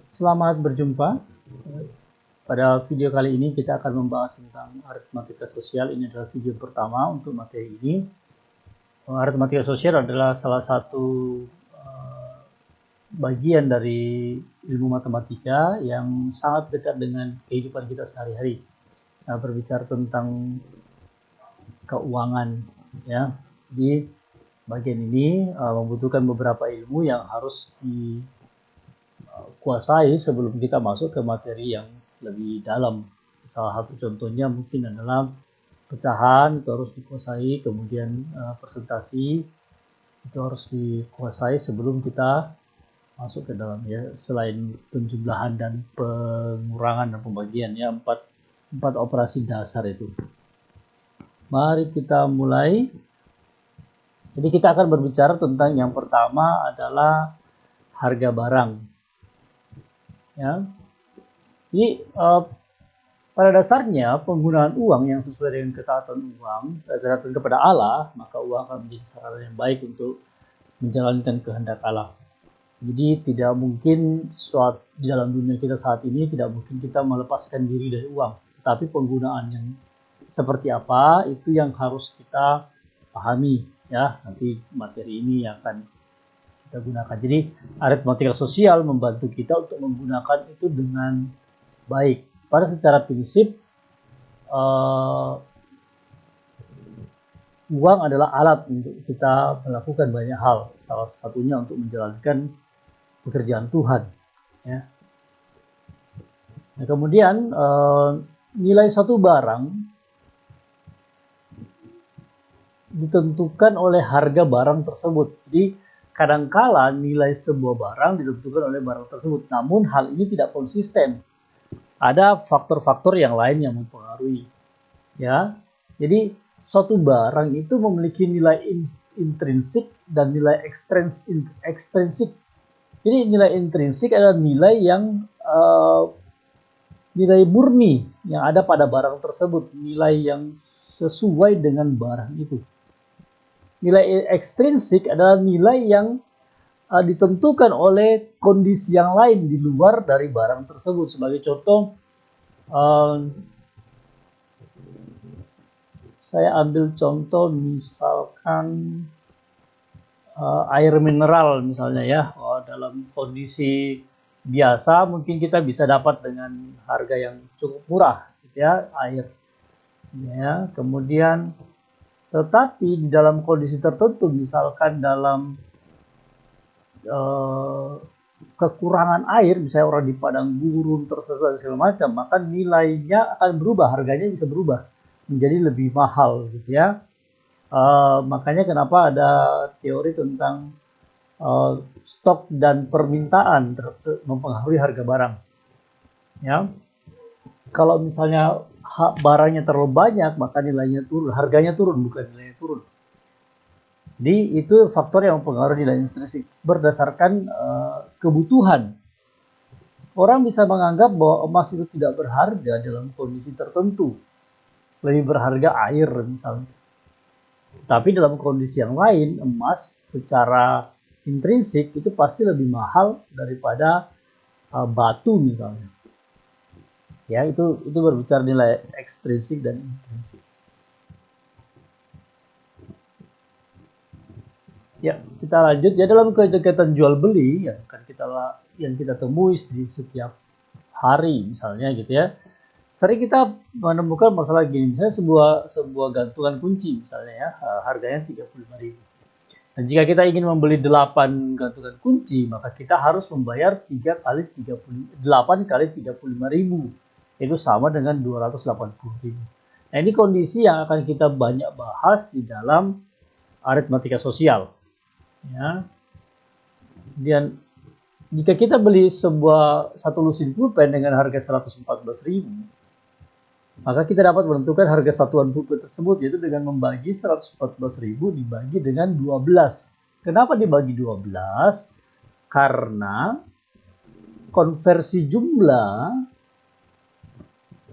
Selamat berjumpa. Pada video kali ini kita akan membahas tentang aritmatika sosial. Ini adalah video pertama untuk materi ini. Aritmatika sosial adalah salah satu bagian dari ilmu matematika yang sangat dekat dengan kehidupan kita sehari-hari. Berbicara tentang keuangan, ya. Di bagian ini membutuhkan beberapa ilmu yang harus dikuasai sebelum kita masuk ke materi yang lebih dalam. Salah satu contohnya mungkin adalah pecahan, itu harus dikuasai, kemudian presentasi itu harus dikuasai sebelum kita masuk ke dalam, ya. Selain penjumlahan dan pengurangan dan pembagian, ya, empat operasi dasar itu. Mari kita mulai. Jadi kita akan berbicara tentang yang pertama adalah harga barang, ya. Jadi pada dasarnya penggunaan uang yang sesuai dengan ketaatan kepada Allah, maka uang akan menjadi sarana yang baik untuk menjalankan kehendak Allah. Jadi tidak mungkin di dalam dunia kita saat ini tidak mungkin kita melepaskan diri dari uang. Tetapi penggunaan yang seperti apa itu yang harus kita pahami, ya. Nanti materi ini yang akan kita gunakan. Jadi aritmatika sosial membantu kita untuk menggunakan itu dengan baik. Pada secara prinsip, uang adalah alat untuk kita melakukan banyak hal. Salah satunya untuk menjalankan pekerjaan Tuhan, ya. Nah, kemudian nilai satu barang ditentukan oleh harga barang tersebut. Jadi kadangkala nilai sebuah barang ditentukan oleh barang tersebut. Namun hal ini tidak konsisten. Ada faktor-faktor yang lain yang mempengaruhi, ya. Jadi suatu barang itu memiliki nilai intrinsik dan nilai ekstrinsik. Jadi nilai intrinsik adalah nilai yang nilai murni yang ada pada barang tersebut, nilai yang sesuai dengan barang itu. Nilai ekstrinsik adalah nilai yang ditentukan oleh kondisi yang lain di luar dari barang tersebut. Sebagai contoh, saya ambil contoh misalkan air mineral misalnya, ya. Dalam kondisi biasa mungkin kita bisa dapat dengan harga yang cukup murah, gitu, ya, air, ya. Kemudian tetapi di dalam kondisi tertentu, misalkan dalam kekurangan air, misalnya orang di padang gurun tersesat segala macam, maka nilainya akan berubah, harganya bisa berubah menjadi lebih mahal, gitu, ya. Makanya kenapa ada teori tentang stok dan permintaan mempengaruhi harga barang, ya. Kalau misalnya barangnya terlalu banyak, maka nilainya turun, harganya turun, bukan nilainya turun. Jadi itu faktor yang mempengaruhi nilai intrinsik berdasarkan kebutuhan. Orang bisa menganggap bahwa emas itu tidak berharga dalam kondisi tertentu, lebih berharga air misalnya. Tapi dalam kondisi yang lain, emas secara intrinsik itu pasti lebih mahal daripada batu misalnya. Ya, itu berbicara nilai ekstrinsik dan intrinsik. Ya, kita lanjut, ya. Dalam kegiatan jual beli yang kita temui di setiap hari misalnya, gitu, ya. Sering kita menemukan masalah gini, misalnya sebuah gantungan kunci misalnya, ya, harganya 35.000. Dan jika kita ingin membeli 8 gantungan kunci, maka kita harus membayar 8 kali 35.000. Itu sama dengan 280.000. Nah, ini kondisi yang akan kita banyak bahas di dalam aritmatika sosial, ya. Dan jika kita beli satu lusin pulpen dengan harga 114.000, maka kita dapat menentukan harga satuan pulpen tersebut, yaitu dengan membagi 114.000 dibagi dengan 12. Kenapa dibagi 12? Karena konversi jumlah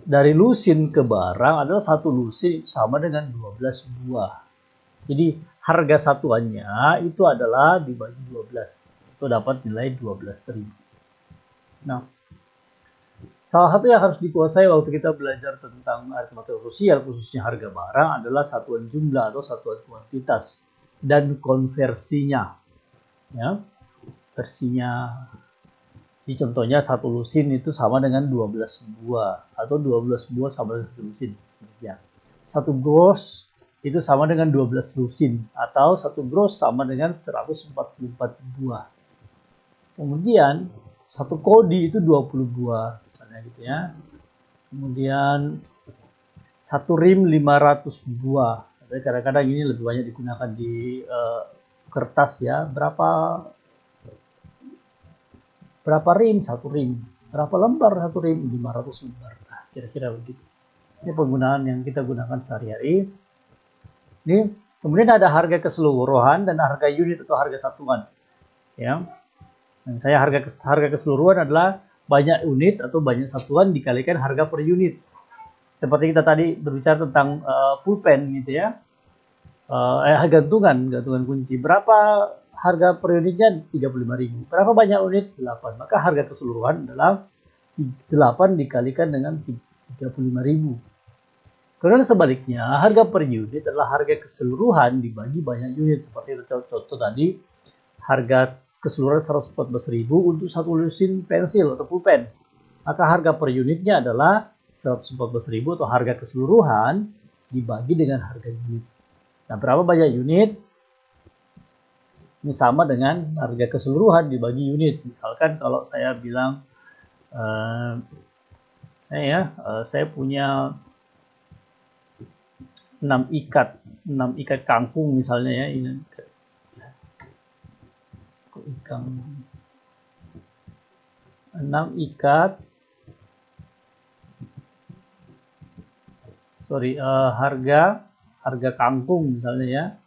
dari lusin ke barang adalah satu lusin sama dengan 12 buah. Jadi harga satuannya itu adalah dibagi 12. Itu dapat nilai 12.000. Nah, salah satu yang harus dikuasai waktu kita belajar tentang aritmatika sosial, khususnya harga barang, adalah satuan jumlah atau satuan kuantitas dan konversinya. Ya, versinya. Jadi contohnya satu lusin itu sama dengan 12 buah atau 12 buah sama dengan 1 lusin. Ya. Satu gross itu sama dengan 12 lusin atau satu gross sama dengan 144 buah. Kemudian satu kodi itu 20 buah misalnya gitu ya. Kemudian satu rim 500 buah. Kadang-kadang ini lebih banyak digunakan di kertas ya. Berapa rim? Satu rim. Berapa lembar satu rim? 500 lembar. Nah, kira-kira begitu. Ini penggunaan yang kita gunakan sehari-hari. Ini kemudian ada harga keseluruhan dan harga unit atau harga satuan. Ya. Dan saya harga keseluruhan adalah banyak unit atau banyak satuan dikalikan harga per unit. Seperti kita tadi berbicara tentang pulpen gitu ya. Gantungan kunci. Berapa harga per unitnya? 35.000. Berapa banyak unit? 8. Maka harga keseluruhan adalah 8 dikalikan dengan 35.000. Kemudian sebaliknya, harga per unit adalah harga keseluruhan dibagi banyak unit. Seperti contoh tadi, harga keseluruhan 114.000 untuk satu lusin pensil atau pulpen. Maka harga per unitnya adalah 114.000 atau harga keseluruhan dibagi dengan harga unit. Nah, berapa banyak unit? Ini sama dengan harga keseluruhan dibagi unit. Misalkan kalau saya bilang, saya punya 6 ikat kangkung misalnya ya. Ini ikan 6 ikat harga kangkung misalnya ya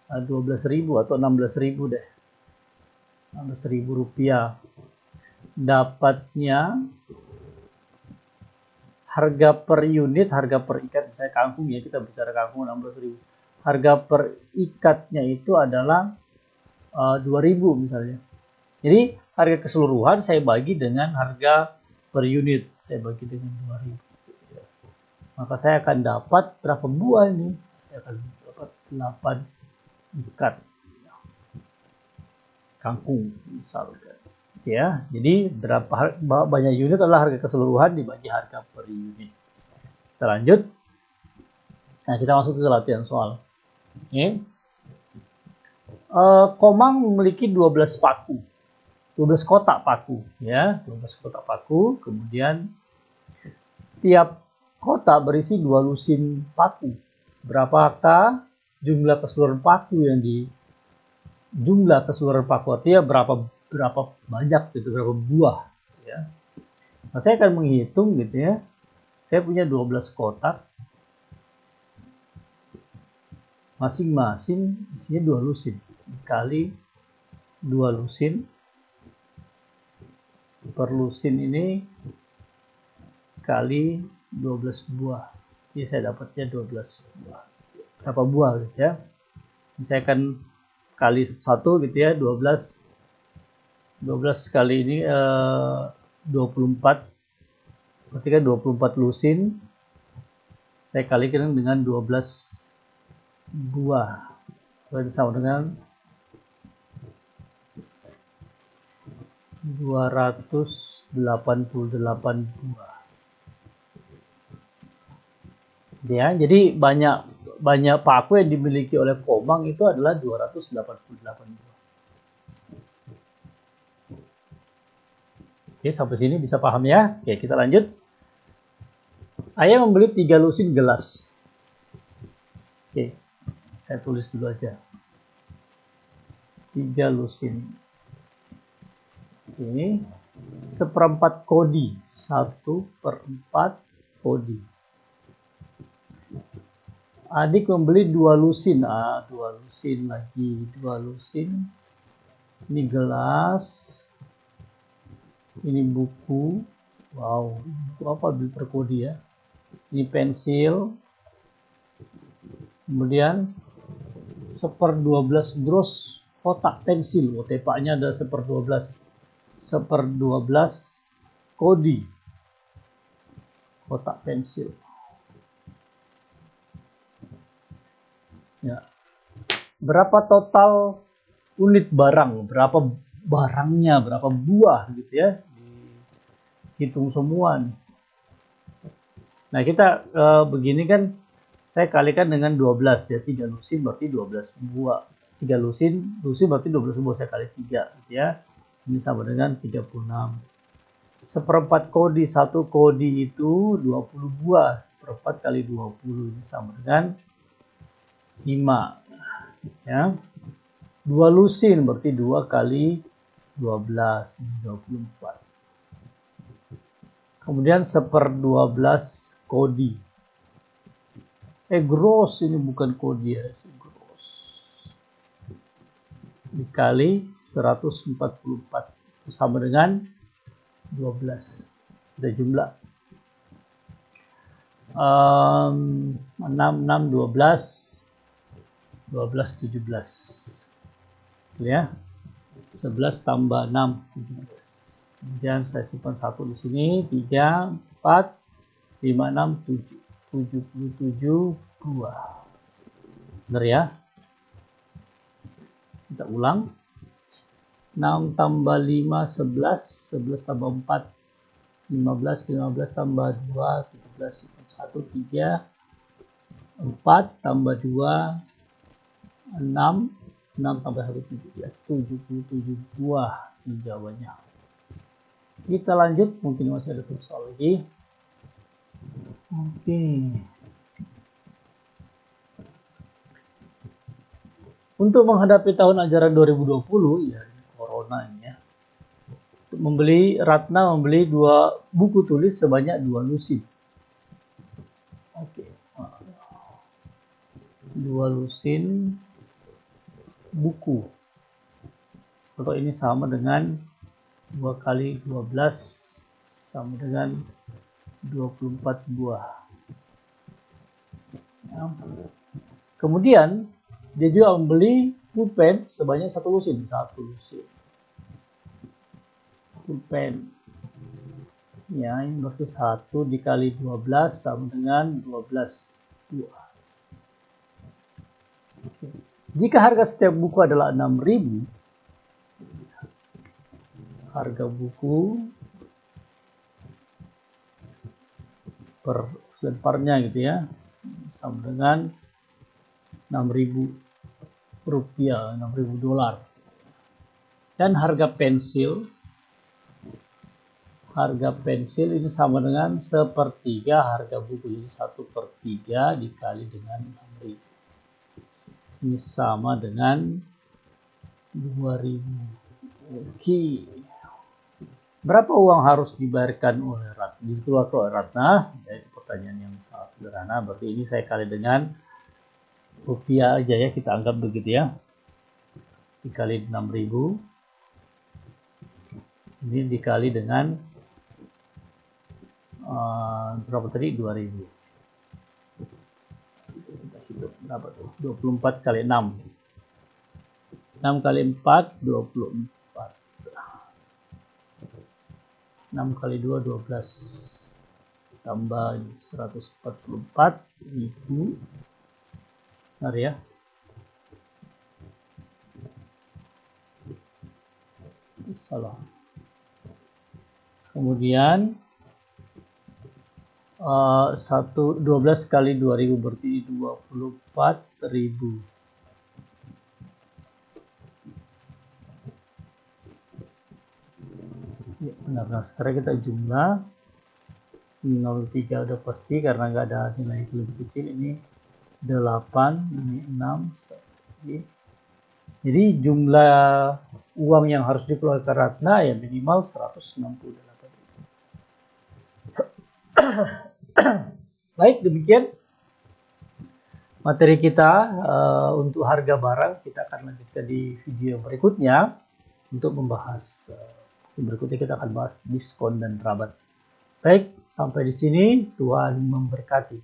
12.000 atau 16.000 deh, 16.000 rupiah. Dapatnya harga per unit, harga per ikat, misalnya kangkung ya, kita bicara kangkung 16.000. Harga per ikatnya itu adalah 2.000 misalnya. Jadi harga keseluruhan saya bagi dengan harga per unit, saya bagi dengan 2.000. Maka saya akan dapat berapa buah ini? Saya akan dapat 8 ikat kangkung misalkan. Ya, jadi berapa banyak unit adalah harga keseluruhan dibagi harga per unit. Kita lanjut. Nah, kita masuk ke latihan soal. Oke. Komang memiliki 12 paku. 12 kotak paku ya, 12 kotak paku. Kemudian tiap kotak berisi 2 lusin paku. Berapakah jumlah keseluruhan paku yang jumlah keseluruhan paku artinya berapa banyak gitu, berapa buah ya. Nah, saya akan menghitung gitu ya. Saya punya 12 kotak. Masing-masing isinya 2 lusin. Dikali 2 lusin. Per lusin ini kali 12 buah. Jadi saya dapatnya 12 buah. Berapa buah gitu ya. Saya akan kali satu gitu ya, 12 kali ini 24. Berarti kan 24 lusin. Saya kalikan dengan 12 buah. Berarti sama dengan 288 buah. Ya, jadi banyak paku yang dimiliki oleh Komang itu adalah 288 buah. Oke, sampai sini bisa paham ya? Oke, kita lanjut. Ayah membeli 3 lusin gelas. Oke, saya tulis dulu aja. 3 lusin. Ini 1/4 kodi. 1/4 kodi. Adik membeli 2 lusin. 2 lusin lagi. 2 lusin. Ini gelas. Ini buku. Wow, buku apa beli per kodi ya. Ini pensil. Kemudian 1/12 gross kotak pensil. Tepaknya ada 1/12. 1/12 kodi, kotak pensil. Ya. Berapa total unit barang, berapa barangnya, berapa buah gitu ya, dihitung semua nih. Nah kita begini kan, saya kalikan dengan 12 ya, 3 lusin berarti 12 buah, 3 lusin berarti 12 buah, saya kali 3 gitu ya, ini sama dengan 36. Seperempat kodi, satu kodi itu 20 buah, seperempat kali 20 ini sama dengan 5 ya. 2 lusin berarti 2 kali 12, 24. Kemudian 1/12 kodi. Gross ini bukan kodi ya, gross. Dikali 144 itu sama dengan 12. Kita jumlah. 6, 12, 12, 17. Ya. 11 tambah 6, 17. Kemudian saya simpan 1 di sini, 3, 4, 5, 6, 7. 77 buah. Benar ya? Kita ulang. 6 tambah 5, 11. 11 tambah 4, 15. 15 tambah 2, 17. 1, 3. 4 tambah 2, 6. 6 tambah 1, 7. Ya, 77 buah. Ini jawabannya. Kita lanjut. Mungkin masih ada satu soal lagi. Oke. Untuk menghadapi tahun ajaran 2020, ya corona ini ya. Ratna membeli 2 buku tulis sebanyak 2 lusin. Oke. 2 lusin buku. Atau ini sama dengan 2 kali 12 sama dengan 24 buah. Ya. Kemudian dia juga membeli pulpen sebanyak 1 lusin. 1 lusin. Pulpen. Ya, ini berarti 1 dikali 12 sama dengan 12 buah. Oke. Jika harga setiap buku adalah 6.000, harga buku per selemparnya gitu ya, sama dengan 6.000 rupiah, 6.000 dolar. Dan harga pensil ini sama dengan 1/3 harga buku. Jadi 1/3 dikali dengan 6.000. Ini sama dengan 2.000. Oke. Berapa uang harus dibayarkan oleh Ratna? Dikeluarkan oleh Ratna? Ya, itu pertanyaan yang sangat sederhana. Berarti ini saya kali dengan rupiah aja ya, kita anggap begitu ya. Dikali 6.000. Ini dikali dengan berapa tadi? 2.000. Kita hitung berapa tuh? 24 kali 6. 6 kali 4, 24. 6 kali 2, 12. Tambah 144.000. Benar ya? Salah. Kemudian 12 kali 2.000 berarti 24.000. Ya, benar. Nah, sekarang kita jumlah. Ini 03 udah pasti karena nggak ada nilai lebih kecil. Ini 8, ini 6. Jadi jumlah uang yang harus dikeluarkan Ratna ya minimal 168. Baik, demikian materi kita untuk harga barang. Kita akan lanjutkan di video berikutnya untuk membahas berikutnya kita akan bahas diskon dan rabat. Baik, sampai di sini. Tuhan memberkati.